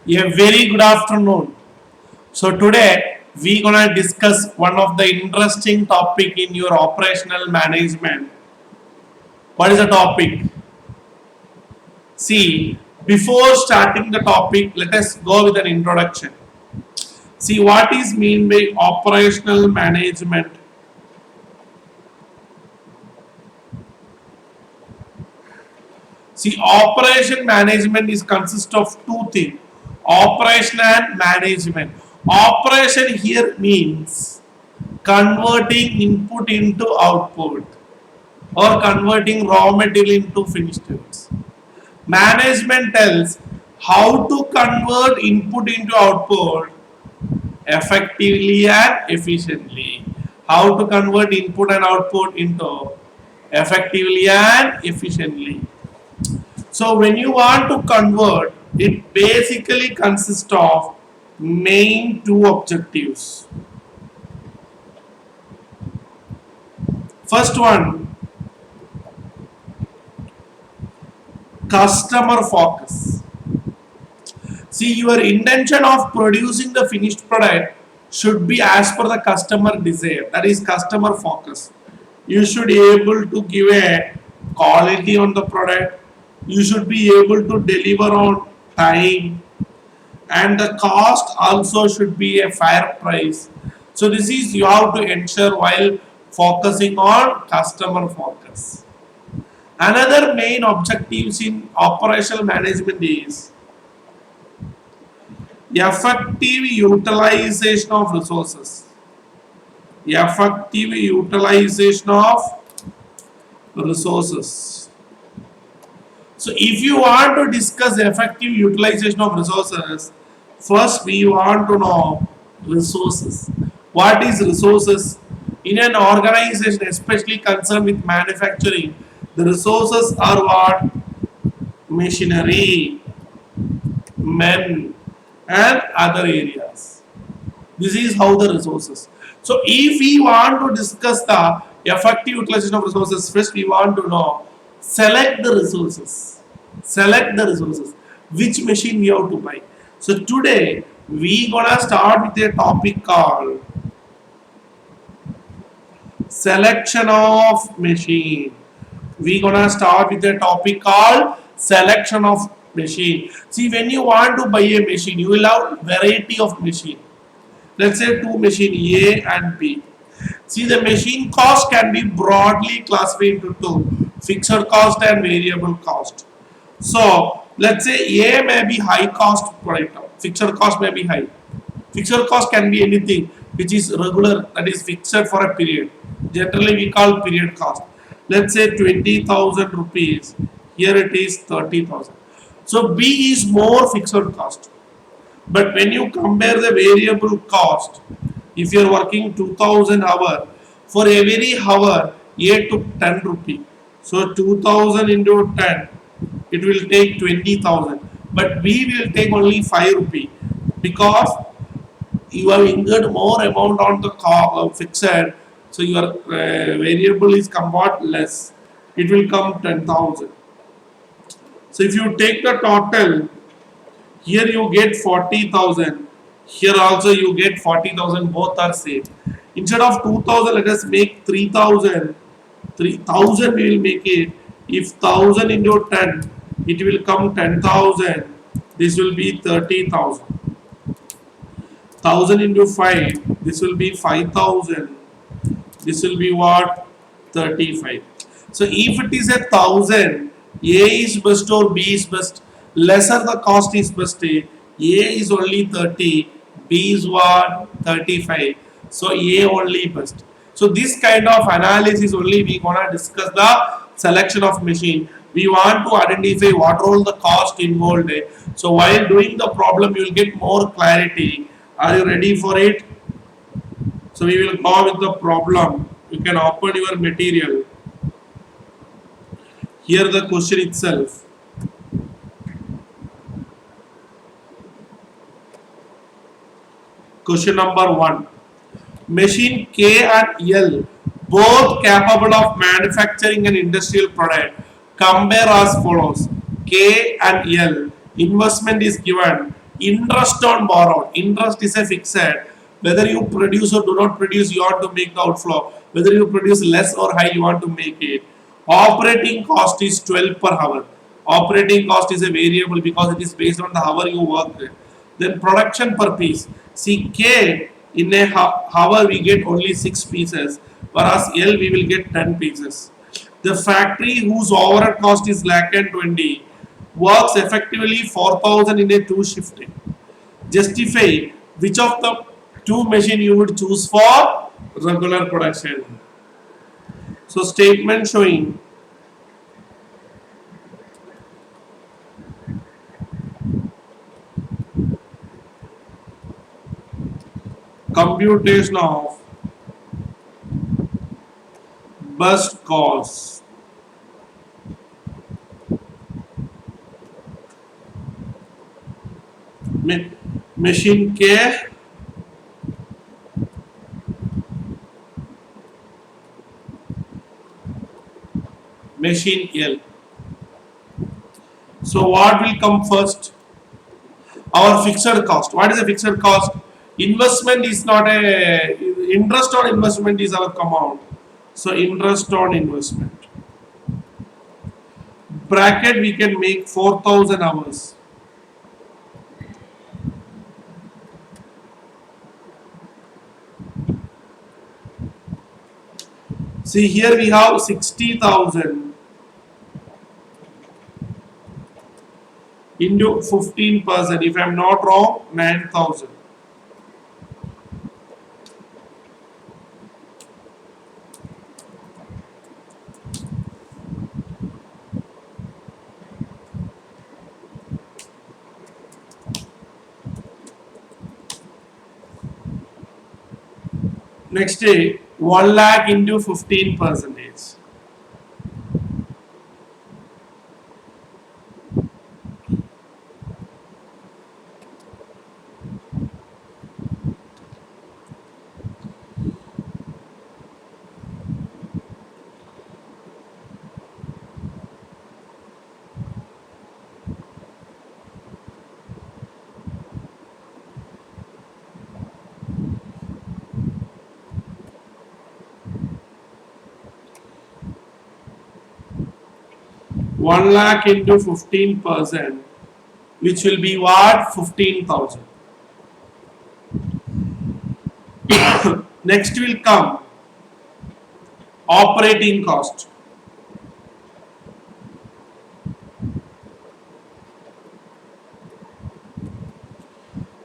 A very good afternoon. So today we gonna discuss one of the interesting topic in your operational management. What is the topic? See, before starting the topic, let us go with an introduction. See what is mean by operational management. See, operation management is consist of two things: operation and management. Operation here means converting input into output or converting raw material into finished goods. Management tells how to convert input into output effectively and efficiently. How to convert input and output into effectively and efficiently. So when you want to convert, it basically consists of main two objectives. First one, customer focus. See, your intention of producing the finished product should be as per the customer desire. That is customer focus. You should be able to give a quality on the product. You should be able to deliver on time, and the cost also should be a fair price. So this is you have to ensure while focusing on customer focus. Another main objectives in operational management is effective utilization of resources. Effective utilization of resources. So if you want to discuss effective utilization of resources, first we want to know resources. What is resources? In an organization, especially concerned with manufacturing, the resources are what? Machinery, men, and other areas. This is how the resources. So if we want to discuss the effective utilization of resources, first we want to know select the resources. Select the resources. Which machine we have to buy. So today we gonna start with a topic called selection of machine. We gonna start with a topic called selection of machine. See, when you want to buy a machine, you will have variety of machine. Let's say two machine A and B. See, the machine cost can be broadly classified into two: fixed cost and variable cost. So let's say A may be high cost item, fixed cost may be high. Fixed cost can be anything which is regular, that is fixed for a period. Generally we call period cost. Let's say 20,000 rupees. Here it is 30,000. So B is more fixed cost. But when you compare the variable cost, if you are working 2000 hour, for every hour A took 10 rupee. So 2000 into 10, it will take 20,000. But B will take only 5 rupee because you have incurred more amount on the fixed, so your variable is somewhat less. It will come 10,000. So if you take the total, here you get 40,000. Here also you get 40,000. Both are same. Instead of 2,000, let us make 3,000. 3,000 we will make it. If 1,000 into 10, it will come 10,000. This will be 30,000. 1,000 into 5, this will be 5,000. This will be what? 35. So if it is 1,000, A is best or B is best, lesser the cost is best. A is only 30, B is what? 35. So A only best. So this kind of analysis only we gonna discuss the selection of machine. We want to identify what all the cost involved. So while doing the problem, you will get more clarity. Are you ready for it? So we will go with the problem. You can open your material. Here the question itself. Question number 1. Machine K and L, both capable of manufacturing an industrial product. Compare as follows. K and L. Investment is given Interest on borrowed. Interest is a fixed. Whether you produce or do not produce, you want to make the outflow. Whether you produce less or high, you want to make it. Operating cost is 12 per hour. Operating cost is a variable because it is based on the hour you work. Then production per piece. See K in a hour we get only 6 pieces, whereas L we will get 10 pieces. The factory whose overhead cost is lakh and 20 works effectively 4,000 in a 2 shifting. Justify which of the two machine you would choose for regular production. So statement showing computation of best cost machine K machine L. So what will come first? Our fixed cost. What is a fixed cost? Investment is not a interest on investment is our amount. So interest on investment. Bracket we can make 4,000 hours. See here we have 60,000 into 15%. If I am not wrong, 9,000. Next day, 1 lakh into 15%. 1 lakh into 15%, which will be what? 15,000. Next will come operating cost.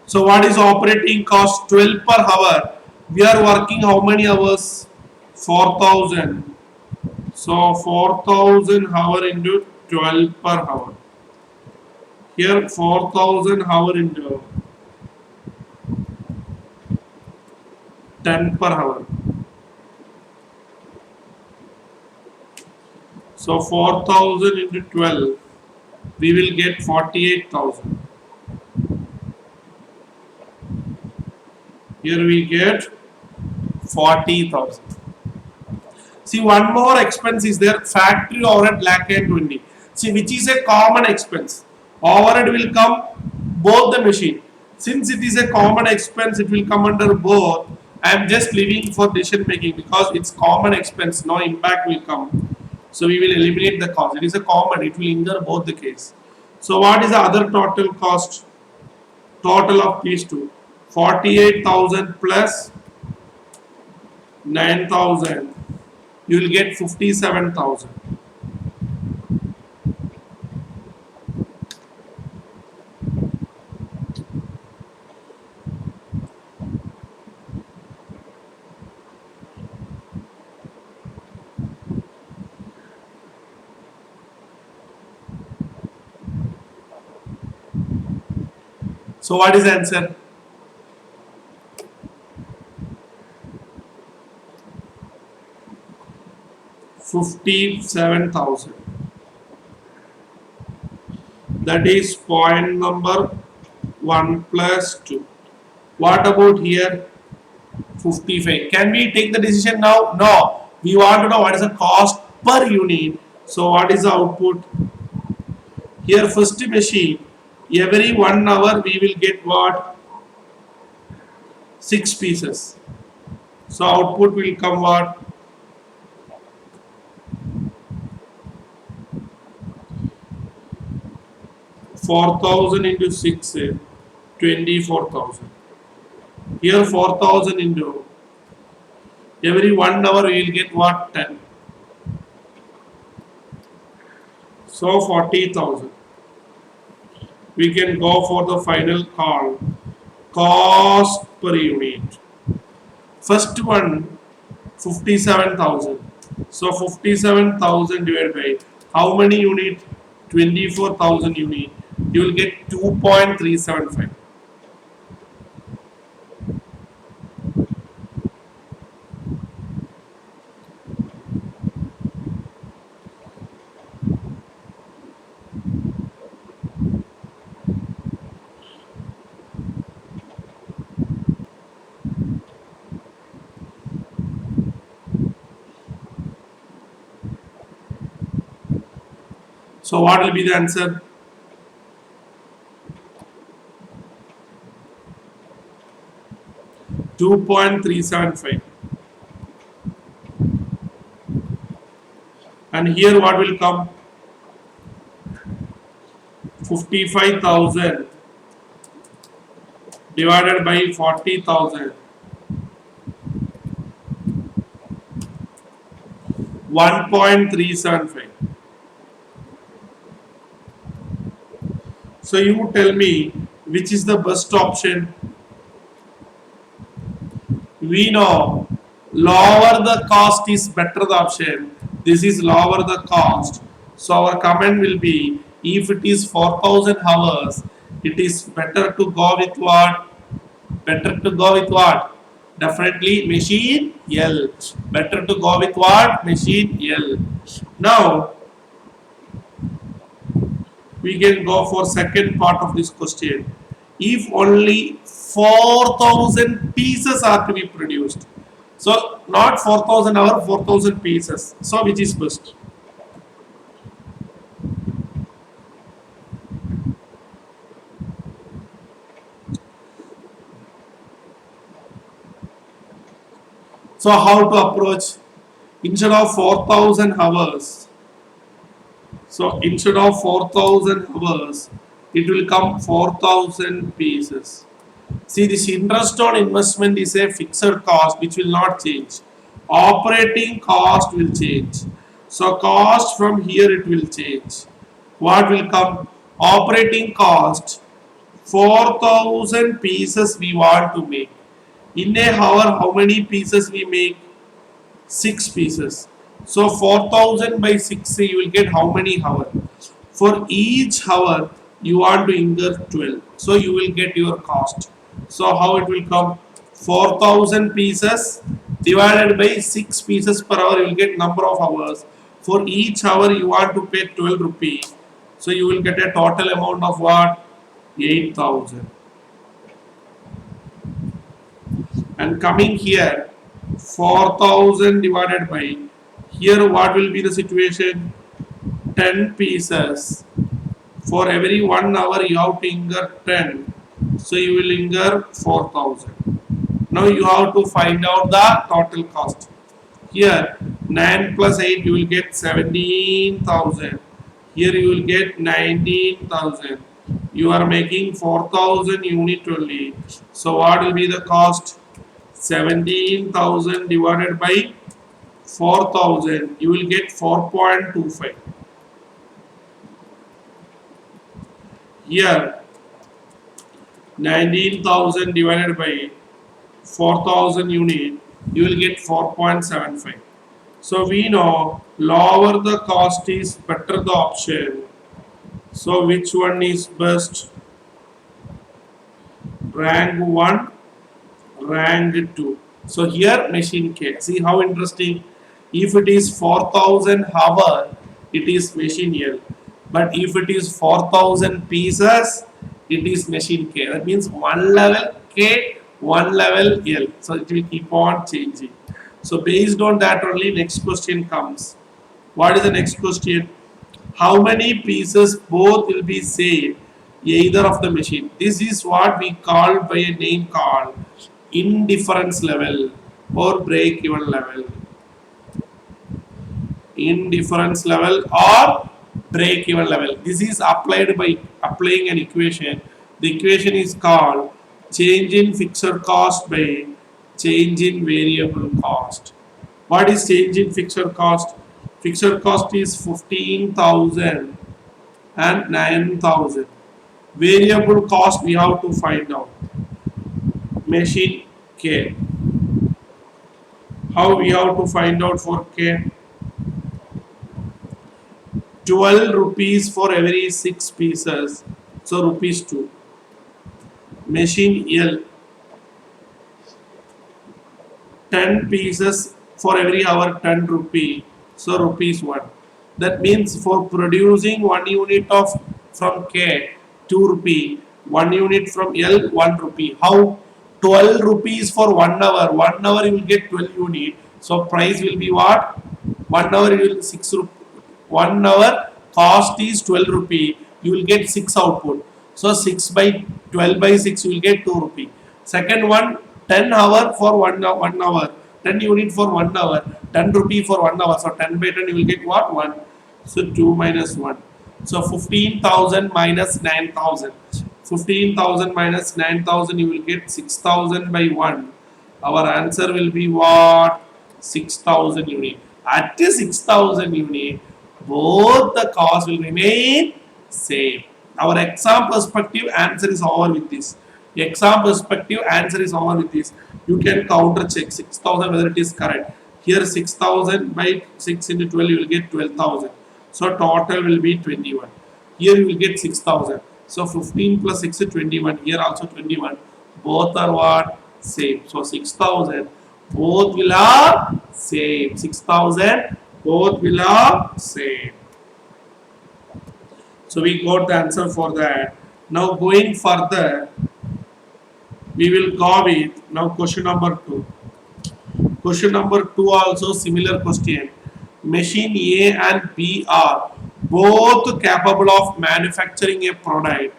So what is operating cost? 12 per hour. We are working how many hours? 4,000. So 4,000 hour into 12 per hour. Here 4,000 hour into 10 per hour. So 4,000 into 12, we will get 48,000. Here we get 40,000. See, one more expense is there, factory overhead lakh and 20. See, which is a common expense. Overhead will come both the machine. Since it is a common expense, it will come under both. I am just leaving for decision making because it's common expense, no impact will come. So we will eliminate the cost. It is a common, it will incur both the case. So what is the other total cost? Total of these two. 48,000 plus 9,000. You will get 57,000. So what is the answer? 57,000. That is point number 1 plus 2. What about here? 55. Can we take the decision now? No. We want to know what is the cost per unit. So what is the output? Here first machine Every 1 hour we will get what? 6 pieces. So output will come what? 4,000 into 6, 24,000. Here 4,000 into every 1 hour we will get what? 10. So 40,000. We can go for the final call. Cost per unit. First one 57,000. So 57,000 divided by how many unit? 24,000 unit. You will get 2.375. So what will be the answer? $2.375. And here what will come? 55,000 divided by 40,000. 1.375. So you tell me which is the best option. We know lower the cost is better the option. This is lower the cost. So our comment will be if it is 4,000 hours, it is better to go with what? Better to go with what? Definitely machine L. Better to go with what? Machine L. Now we can go for second part of this question. If only 4,000 pieces are to be produced, so not 4,000 hour, 4,000 pieces, so which is best? So how to approach? Instead of 4,000 hours, so instead of 4,000 hours, it will come 4,000 pieces. See, this interest on investment is a fixed cost which will not change. Operating cost will change. So cost from here it will change. What will come? Operating cost 4,000 pieces we want to make. In a hour, how many pieces we make? 6 pieces. So 4,000 by 6, you will get how many hours? For each hour, you want to incur 12. So you will get your cost. So how it will come? 4,000 pieces divided by 6 pieces per hour, you will get number of hours. For each hour, you want to pay 12 rupees. So you will get a total amount of what? 8,000. And coming here, 4,000 divided by, here what will be the situation? 10 pieces. For every 1 hour you have to incur 10. So you will incur 4,000. Now you have to find out the total cost. Here 9 plus 8 you will get 17,000. Here you will get 19,000. You are making 4,000 unit only. So what will be the cost? 17,000 divided by 4,000, you will get 4.25. Here 19,000 divided by 4,000 unit, you will get 4.75. So we know lower the cost is better the option. So which one is best? Rank 1, rank 2. So here machine K. See how interesting. If it is 4,000 hour, it is machine L. But if it is 4,000 pieces, it is machine K. That means one level K, one level L. So it will keep on changing. So based on that only next question comes. What is the next question? How many pieces both will be saved either of the machine. This is what we call by a name called indifference level or break even level. Indifference level or break even level. This is applied by applying an equation. The equation is called change in fixed cost by change in variable cost. What is change in fixed cost? Fixed cost is 15,000 and 9,000. Variable cost we have to find out. Machine K. How we have to find out for K? 12 rupees for every 6 pieces, so rupees 2. Machine L, 10 pieces for every hour, 10 rupee, so rupees 1. That means for producing 1 unit of from K, 2 rupee, 1 unit from L, 1 rupee. How? 12 rupees for 1 hour. 1 hour you will get 12 unit. So price will be what? 1 hour you will 6 rupee. 1 hour cost is 12 rupee. You will get 6 output. So 6 by 12 by 6 you will get 2 rupee. Second one, 10 hour for 1 hour. 10 unit for 1 hour. 10 rupee for 1 hour. So 10 by 10 you will get what? 1. So 2 minus 1. So 15,000 minus 9,000. 15,000 minus 9,000 you will get 6,000 by 1. Our answer will be what? 6,000 unit. At 6,000 unit, both the cost will remain same. Our exam perspective answer is over with this. Exam perspective answer is over with this. You can counter check 6,000 whether it is correct. Here 6,000 by 6 into 12 you will get 12,000. So total will be 21. Here you will get 6,000. So 15 plus 6 is 21. Here also 21. Both are what? Same. So 6,000. Both will are same. 6,000. Both will are same. So we got the answer for that. Now going further, we will go with now question number 2. Question number 2 also similar question. Machine A and B are both capable of manufacturing a product.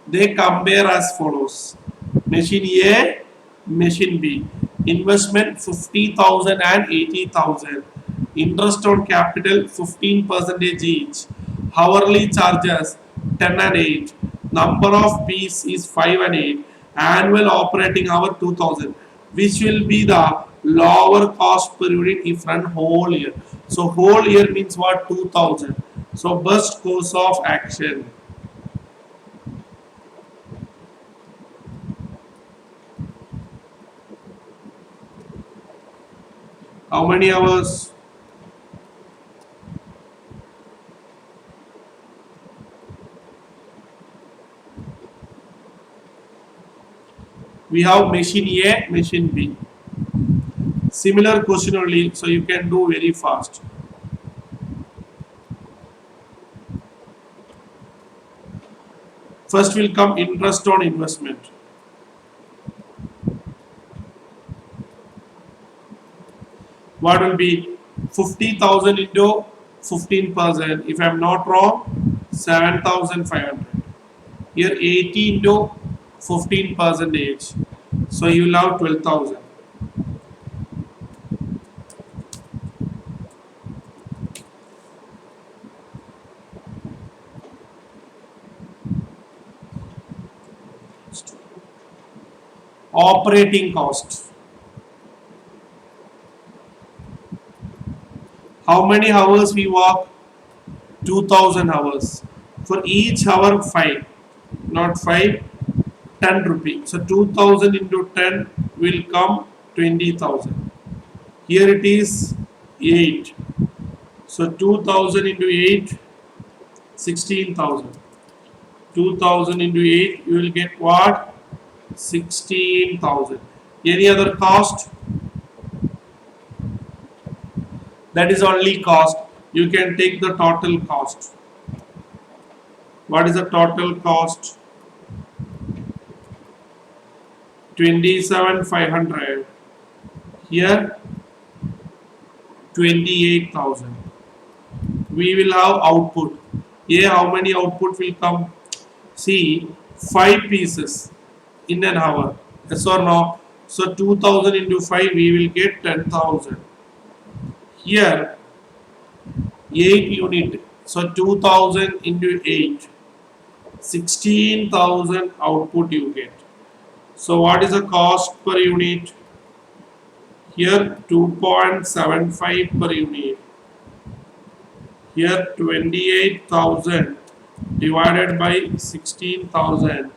They compare as follows. Machine A, machine B. Investment 50,000 and 80,000. Interest on capital 15% each. Hourly charges 10 and 8. Number of piece is 5 and 8. Annual operating hour 2000. Which will be the lower cost per unit if run whole year. So whole year means what? 2000. So best course of action. How many hours? We have machine A, machine B. Similar question only, so you can do very fast. First will come interest on investment. What will be 50,000 into 15%? If I am not wrong, 7,500. Here 80 into 15%. So you will have 12,000. Operating cost. How many hours we work? 2000 hours. For each hour 5, not 5, 10 rupee. So 2000 into 10 will come 20,000. Here it is 8. So 2000 into 8, 16,000. 2000 into 8, you will get what? 16,000. Any other cost? That is only cost. You can take the total cost. What is the total cost? 27,500. Here 28,000. We will have output. Here how many output will come? See, 5 pieces in an hour. Yes or no? So 2000 into 5, we will get 10,000. Here, 8 unit. So 2000 into 8, 16,000 output you get. So what is the cost per unit? Here 2.75 per unit. Here 28,000 divided by 16,000,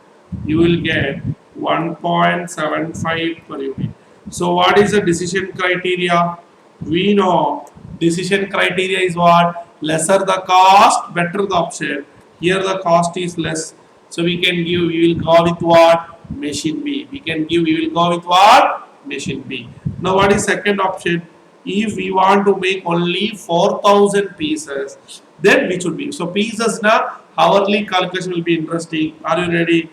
you will get 1.75 per unit. So what is the decision criteria? We know decision criteria is what? Lesser the cost, better the option. Here the cost is less. So we will go with what? Machine B. We will go with what? Machine B. Now what is second option? If we want to make only 4,000 pieces, then which would be? So pieces now, hourly calculation will be interesting. Are you ready?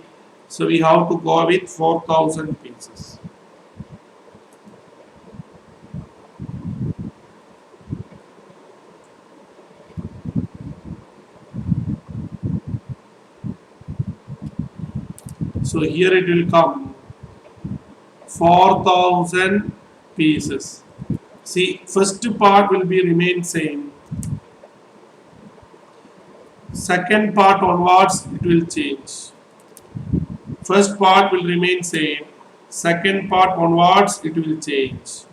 So we have to go with 4,000 pieces. So here it will come 4,000 pieces. See, first part will be remain same. Second part onwards it will change. First part will remain same. Second part onwards it will change.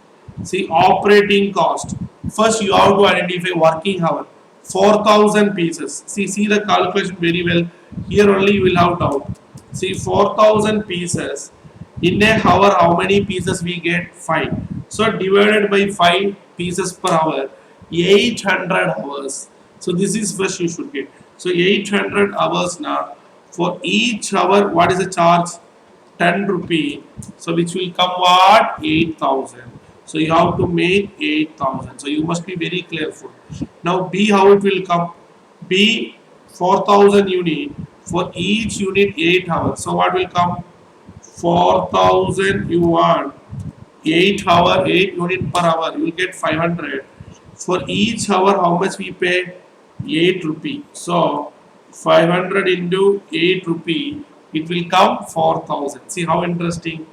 See, operating cost. First you have to identify working hour. 4,000 pieces. See the calculation very well. Here only you will have doubt. See, 4,000 pieces. In a hour, how many pieces we get? 5. So divided by 5 pieces per hour, 800 hours. So this is first you should get. So 800 hours now. For each hour, what is the charge? 10 rupee. So which will come what? 8,000. So you have to make 8,000. So you must be very careful. Now B, how it will come? B, 4,000 unit. For each unit 8 hours. So what will come? 4,000 you want 8 hour 8 unit per hour, you will get 500. For each hour how much we pay? 8 rupee. So 500 into 8 rupee, it will come 4,000. See how interesting.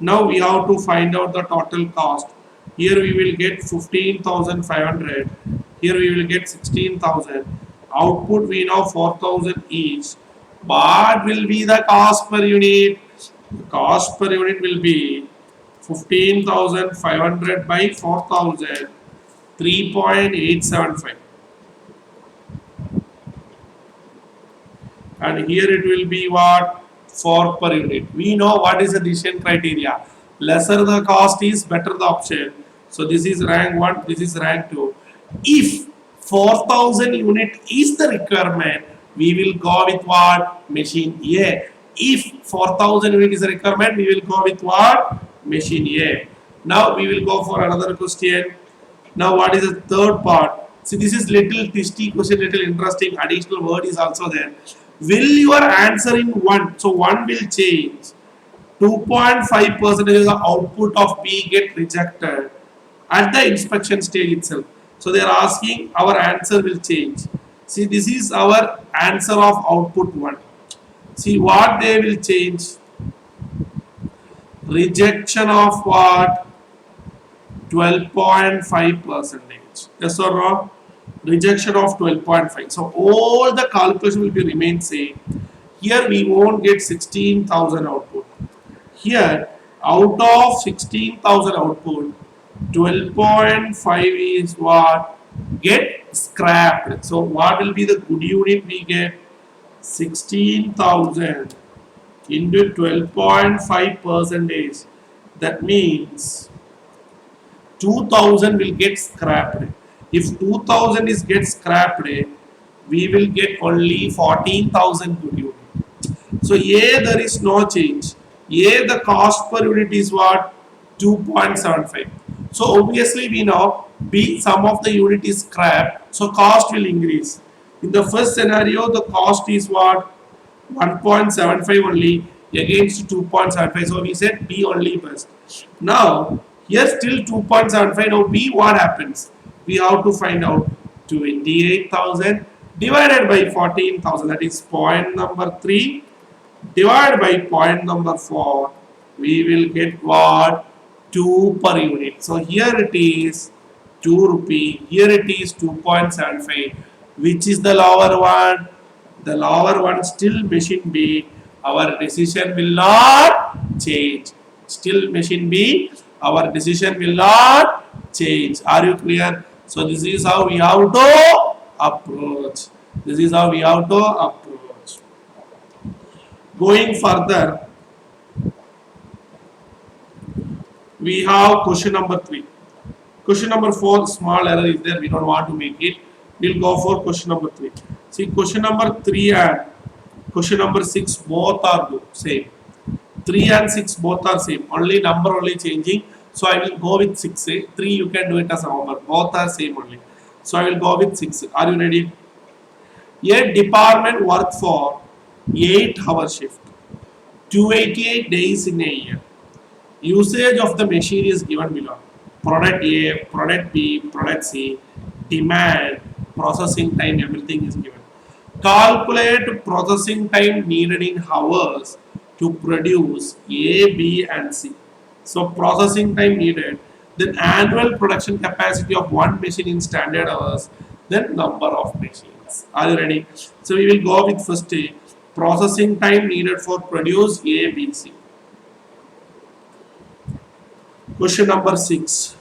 Now we have to find out the total cost. Here we will get 15,500. Here we will get 16,000. Output we know 4,000 each. What will be the cost per unit? The cost per unit will be 15,500 by 4,000, 3.875. And here it will be what? 4 per unit. We know what is the decision criteria. Lesser the cost is, better the option. So this is rank 1, this is rank 2. If 4,000 unit is the requirement, we will go with what? Machine A. If 4,000 unit is the requirement, we will go with what? Machine A. Now we will go for another question. Now what is the third part? See, this is little twisty question, little interesting. Additional word is also there. Will your answer in 1? So 1 will change. 2.5% of the output of B get rejected at the inspection stage itself. So they are asking our answer will change. See, this is our answer of output 1. See what they will change. Rejection of what? 12.5%. Yes or no? Rejection of 12.5. So all the calculation will be remain same. Here we won't get 16,000 output. Here out of 16,000 output, 12.5 is what? Get scrapped. So what will be the good unit we get? 16,000 into 12.5 percentage. That means 2,000 will get scrapped. If 2,000 is get scrapped, we will get only 14,000 good unit. So A, there is no change. A, the cost per unit is what? 2.75. So obviously we know B, some of the unit is scrapped, so cost will increase. In the first scenario, the cost is what? 1.75 only against 2.75. So we said B only best. Now here still 2.75. Now B, what happens? We have to find out 28,000 divided by 14,000, that is point number 3, divided by point number 4, we will get what? 2 per unit. So here it is 2 rupee, here it is 2.75. Which is the lower one? The lower one still machine B. Our decision will not change. Still machine B, our decision will not change. Are you clear? So this is how we have to approach. This is how we have to approach. Going further, we have question number 3. Question number 4, small error is there, we don't want to make it. We'll go for question number 3. See, question number 3 and question number 6 both are same. 3 and 6 both are same, only number only changing. So I will go with 6. 3 you can do it as a homework, both are same only. So I will go with 6. Are you ready? A department work for 8-hour shift, 288 days in a year. Usage of the machine is given below. Product A, product B, product C, demand, processing time, everything is given. Calculate processing time needed in hours to produce A, B and C. So processing time needed, then annual production capacity of one machine in standard hours, then number of machines. Are you ready? So we will go with first A, processing time needed for produce A, B, C. Question number 6.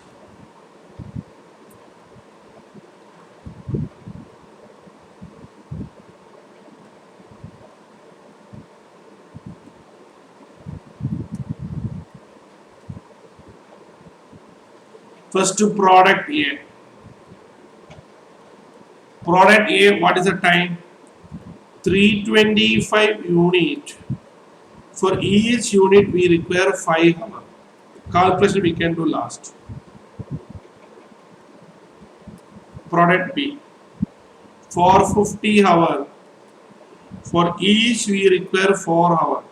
First to product A. Product A, what is the time? 325 unit. For each unit we require 5 hours. Calculation we can do last. Product B. For 50 hours. For each we require 4 hours.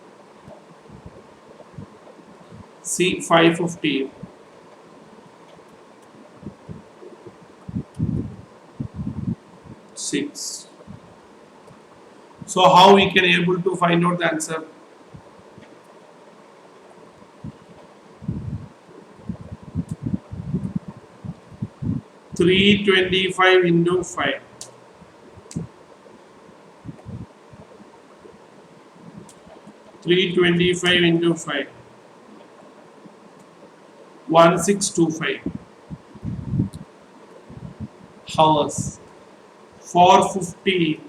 See 550. Six. So how we can able to find out the answer? Three 25 into 5. 325 into 5. 1625 hours. 450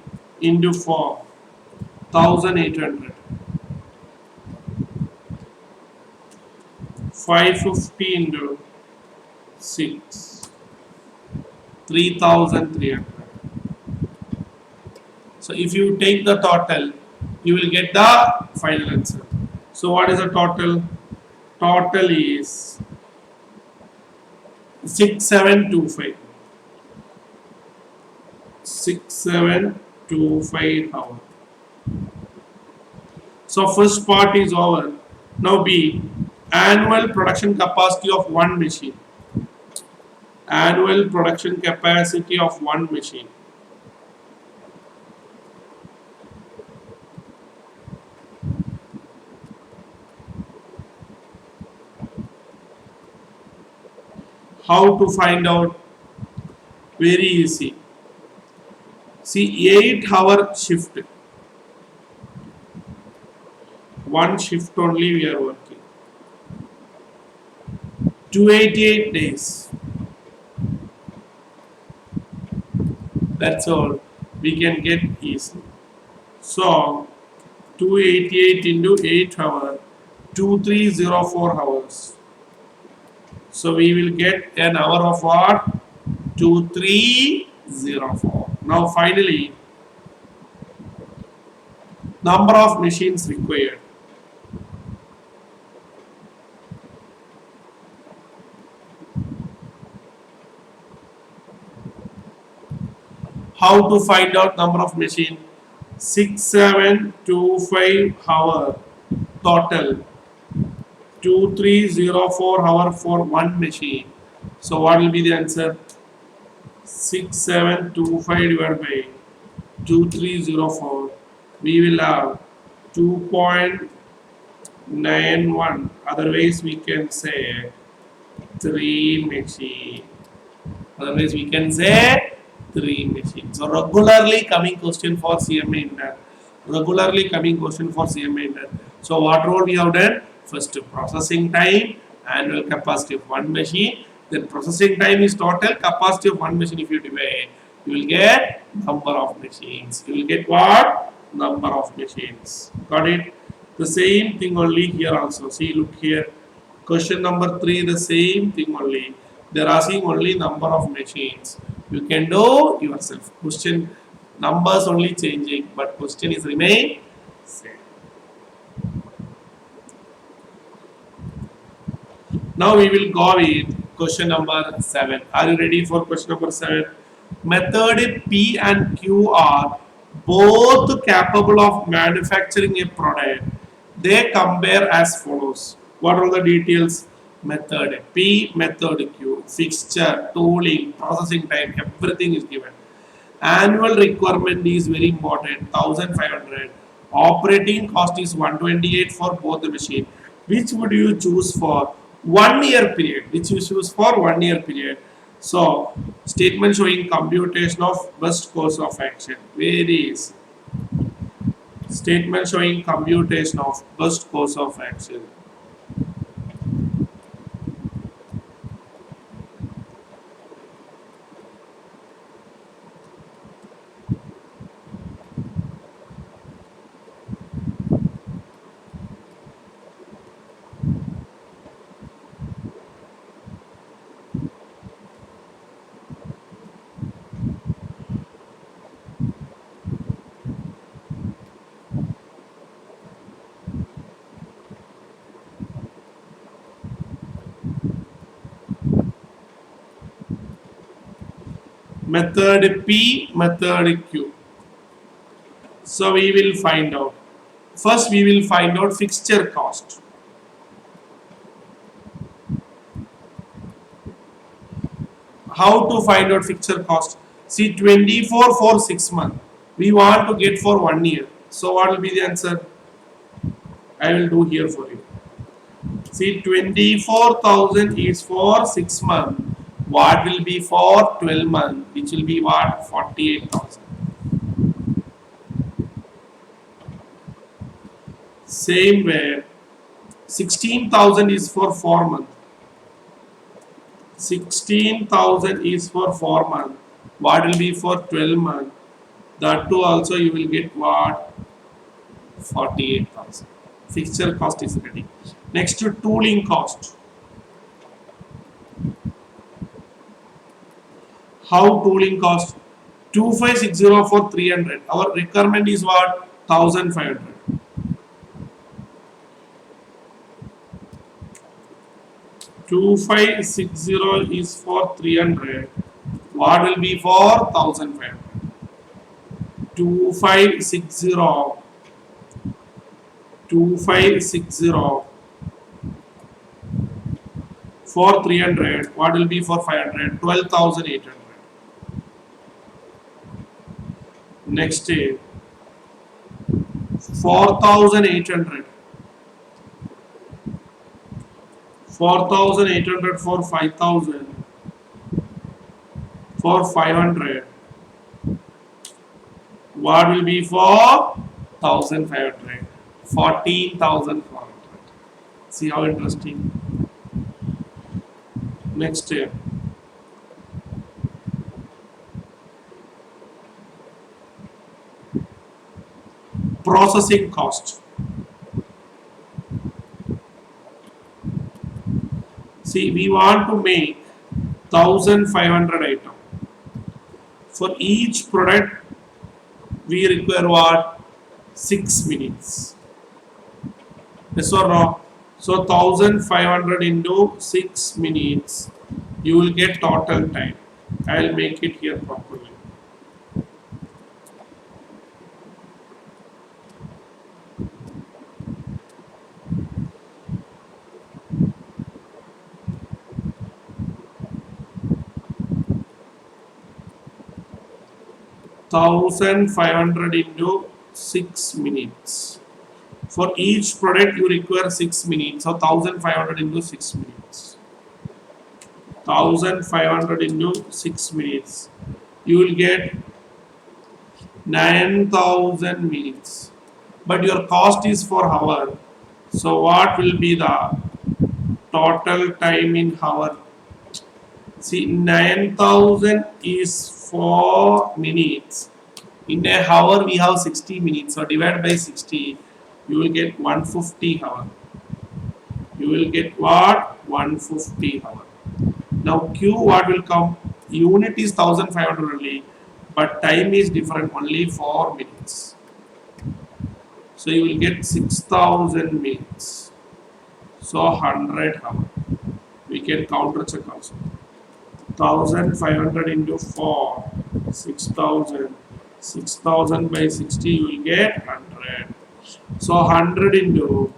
into 4, 1800. 550 into 6, 3300. So if you take the total, you will get the final answer. So what is the total? Total is 6725. 6725 hours. So first part is over. Now B, annual production capacity of one machine. Annual production capacity of one machine. How to find out? Very easy. See, 8-hour shift. One shift only we are working. 288 days. That's all we can get easily. So 288 into 8 hours, 2304 hours. So we will get an hour of what? 2304. Now finally, number of machines required. How to find out number of machine? 6725 hour total. 2304 hour for one machine. So what will be the answer? 6725 divided by 2304. We will have 2.91. Otherwise, we can say 3 machine. Otherwise, we can say 3 machines. So, regularly coming question for CMA Inter. Regularly coming question for CMA Inter. So, what role we have done? First, processing time, annual capacity of one machine. Then, processing time is total capacity of one machine. If you divide, you will get number of machines. You will get what? Number of machines. Got it? The same thing only here also. See, look here. Question number 3, the same thing only. They're asking only number of machines. You can do yourself. Question numbers only changing, but question is remain same. Now we will go with question number 7. Are you ready for question number 7? Method P and Q are both capable of manufacturing a product. They compare as follows. What are the details? Method P, method Q, fixture, tooling, processing time, everything is given. Annual requirement is very important, 1500. Operating cost is 128 for both the machine. Which would you choose for 1 year period? Which you choose for 1 year period? So, statement showing computation of best course of action. Where is statement showing computation of best course of action? Method P, method Q. So we will find out. First, we will find out fixture cost. How to find out fixture cost? See, 24 for 6 months. We want to get for 1 year. So what will be the answer? I will do here for you. See, 24,000 is for 6 months. What will be for 12 months? Which will be what? 48,000. Same way, 16,000 is for 4 months. 16,000 is for 4 months. What will be for 12 months? That too also you will get what? 48,000. Fixture cost is ready. Next to tooling cost. How tooling cost? 2560 for 300. Our requirement is what? 1500. 2560 is for 300. What will be for 1500? 2560 for 300. What will be for 500? 12,800. Next is 4,800. 4,800 for 5,000. For 500. What will be for 1,500? 14,400. See how interesting. Next year. Processing cost. See, we want to make 1,500 items. For each product, we require what? 6 minutes. Yes or no? So 1,500 into 6 minutes, you will get total time. I will make it here properly. 1500 into 6 minutes. For each product you require 6 minutes. So 1500 into 6 minutes. 1500 into 6 minutes. You will get 9000 minutes. But your cost is for hour. So what will be the total time in hour? See, 9000 is 4 minutes. In a hour we have 60 minutes. So divide by 60, you will get 150 hour. You will get what? 150 hour. Now Q what will come? Unit is 1500 only, but time is different, only 4 minutes. So you will get 6000 minutes. So 100 hour. We can counter check also. 1500 into 4, 6000. 6000 by 60, you will get 100. So 100 into,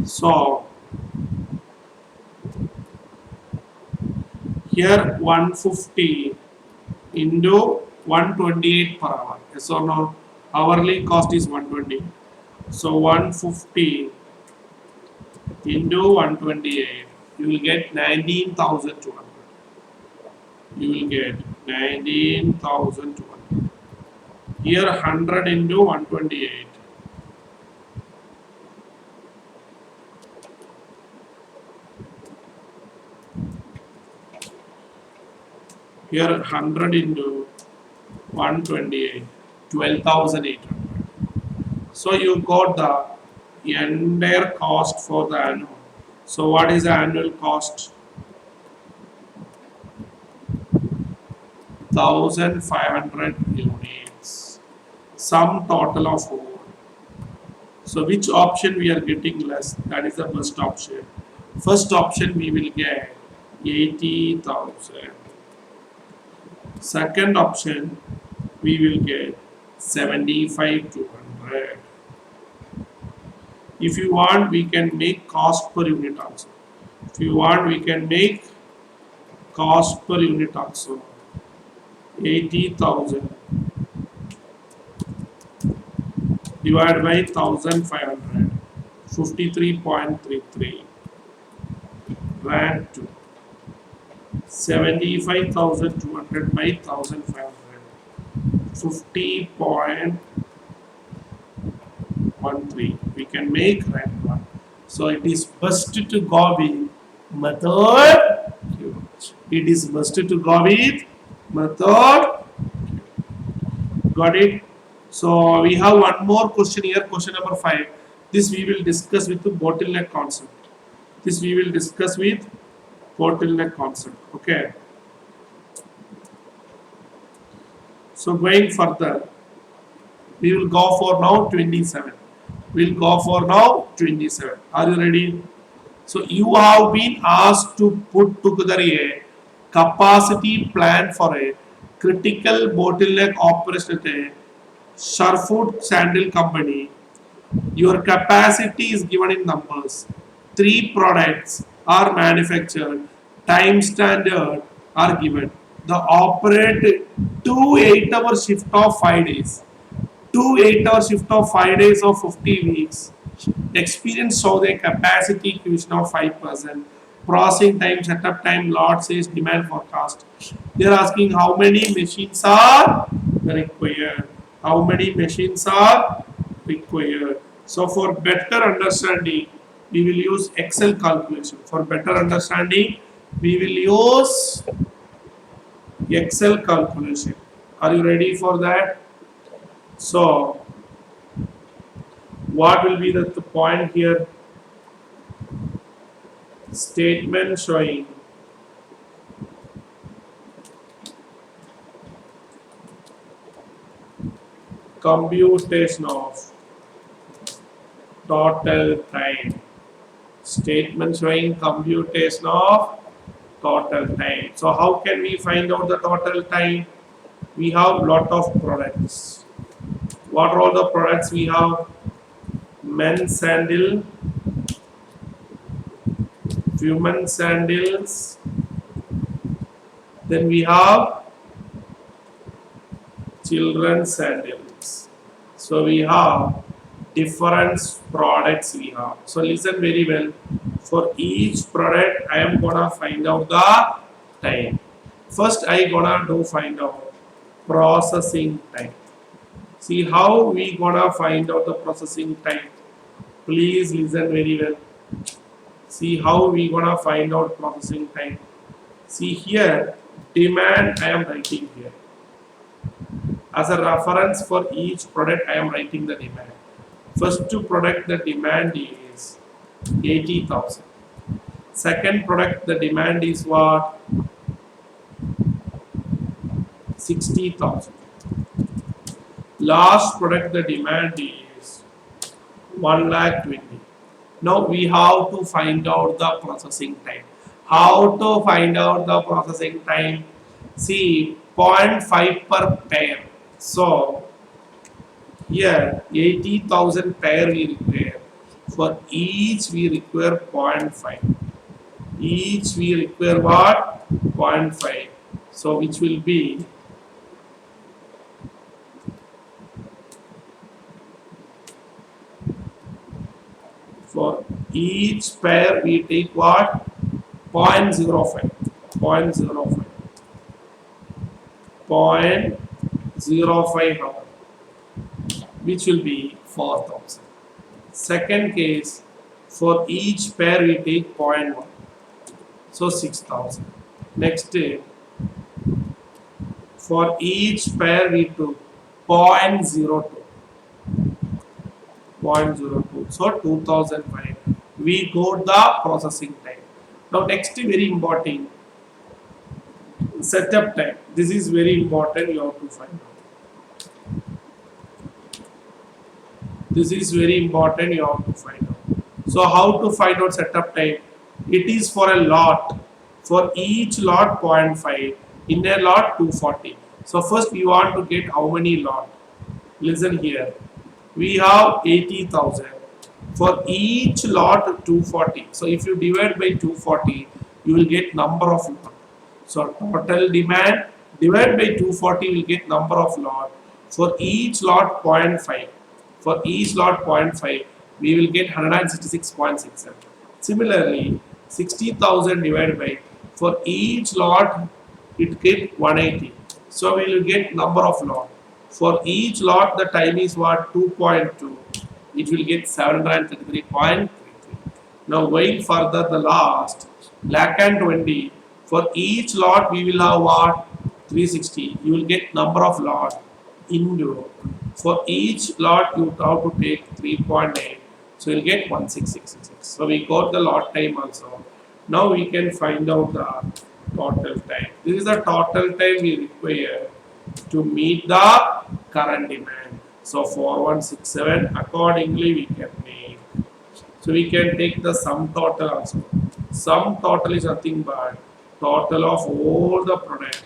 so here 150 into 128 per hour. Yes or no? Hourly cost is 120. So 150 into 128, you will get 19,200. You will get 19,200. Here 100 into 128. Here 100 into 128, 12,800. So you got the entire cost for the annual. So what is the annual cost? 1500 units. Sum total of 4. So which option we are getting less? That is the first option. First option we will get 80,000. Second option we will get 75,200. If you want, we can make cost per unit also. If you want, we can make cost per unit also. 80,000 divided by 1500, 53.33 rand 2. 75,200 by 1500, 50.13. We can make rand 1. So it is best to go with method Q. It is best to go with method. Got it? So we have one more question here, question number 5. This we will discuss with the bottleneck concept. This we will discuss with bottleneck concept. Okay. So going further, we will go for now 27. We'll go for now 27. Are you ready? So you have been asked to put together a capacity plan for a critical bottleneck operation at a Sherwood Sandal company. Your capacity is given in numbers. 3 products are manufactured. Time standard are given. The operate 2 8-hour shift of 5 days. 2 8-hour shift of 5 days of 50 weeks. Experience show the capacity equation of 5%. Processing time, setup time, lot size, demand forecast. They are asking how many machines are required. How many machines are required. So for better understanding, we will use Excel calculation. For better understanding, we will use Excel calculation. Are you ready for that? So what will be the point here? Statement showing computation of total time. Statement showing computation of total time. So how can we find out the total time? We have lot of products. What are all the products we have? Men's sandal, women's sandals, Then we have children's sandals. So we have different products we have. So listen very well. For each product, I am gonna find out the time. First, I gonna do find out processing time. See how we gonna find out the processing time. Please listen very well. See how we gonna find out processing time. See here, demand I am writing here. As a reference for each product, I am writing the demand. First product, the demand is 80,000. Second product, the demand is what? 60,000. Last product, the demand is 1,20,000. Now we have to find out the processing time. How to find out the processing time? See, 0.5 per pair. So here 80,000 pair we require. For each we require 0.5. Each we require what? 0.5. So which will be for each pair we take what? 0.05. 0.05. 0.05 hour, which will be 4,000. Second case, for each pair we take 0.1, so 6,000. Next, for each pair we took 0.02, 0.02, so 2,500. We got the processing time. Now next, very important, setup time. This is very important, you have to find out. This is very important, you have to find out. So how to find out setup time? It is for a lot. For each lot 0.5, in a lot 240. So first we want to get how many lot. Listen here. We have 80,000. For each lot 240. So if you divide by 240, you will get number of lot. So total demand divided by 240 will get number of lot. For each lot 0.5. For each lot 0.5, we will get 166.67. Similarly, 60,000 divided by, for each lot it get 180. So we will get number of lot. For each lot the time is what? 2.2. It will get 733.33. Now going further, the last lakh and 20. For each lot we will have what? 360. You will get number of lot into. For each lot you have to take 3.8. So you will get 16666. So we got the lot time also. Now we can find out the total time. This is the total time we require to meet the current demand. So 4167 accordingly we can make. So we can take the sum total also. Sum total is nothing but total of all the product,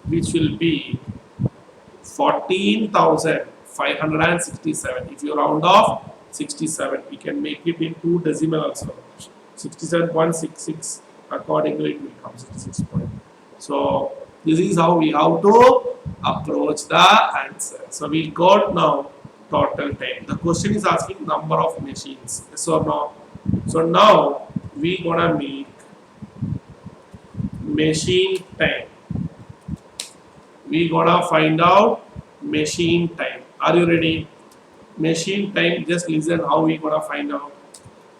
which will be 14,567. If you round off 67, we can make it in 2 decimal also. 67.66, accordingly it will come 66 point. So this is how we have to approach the answer. So we got now total time. The question is asking number of machines, yes or no? So now we gonna make machine time. We gonna find out machine time. Are you ready? Machine time, just listen how we gonna find out.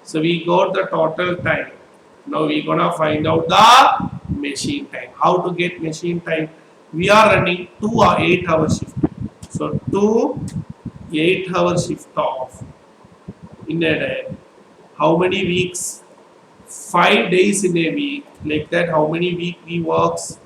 So we got the total time. Now we gonna find out the machine time. How to get machine time? We are running 2 8-hour shift. So 2 8-hour shift off in a day. How many weeks? 5 days in a week. Like that, how many week we works?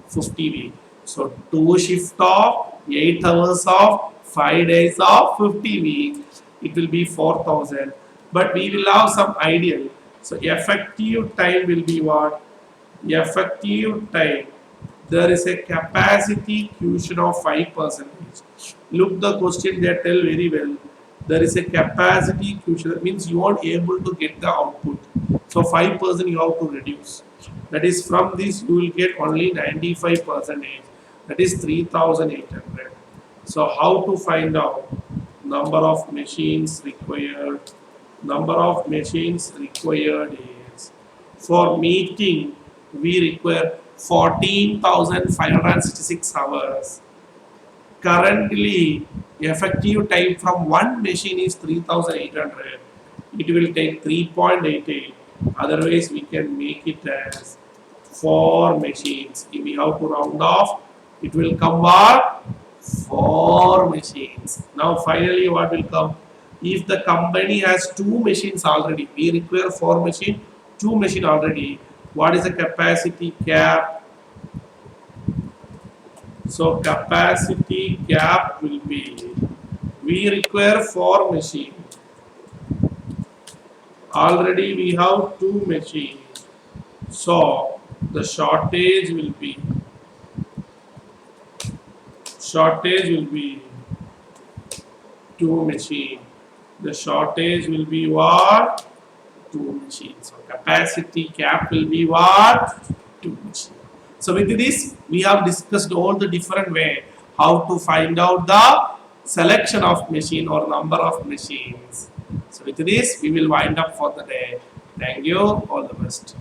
50 weeks. So 2 shift off, 8 hours off, 5 days off, 50 weeks. It will be 4,000. But we will have some ideal. So effective time will be what? Effective time. There is a capacity quotient of 5%. Look the question, they tell very well. There is a capacity quotient. That means you aren't able to get the output. So 5% you have to reduce. That is, from this you will get only 95 percentage. That is 3800. So how to find out number of machines required? Number of machines required is, for meeting we require 14,566 hours. Currently, effective time from one machine is 3800. It will take 3.88. Otherwise, we can make it as 4 machines. If we have to round off, it will come what? 4 machines. Now, finally, what will come? If the company has 2 machines already, we require 4 machine, 2 machine already. What is the capacity cap? So capacity gap will be, we require 4 machines. Already we have 2 machines. So the shortage will be 2 machines. The shortage will be what? 2 machines. So capacity cap will be what? 2 machines. So with this, we have discussed all the different way how to find out the selection of machine or number of machines. So with this, we will wind up for the day. Thank you. All the best.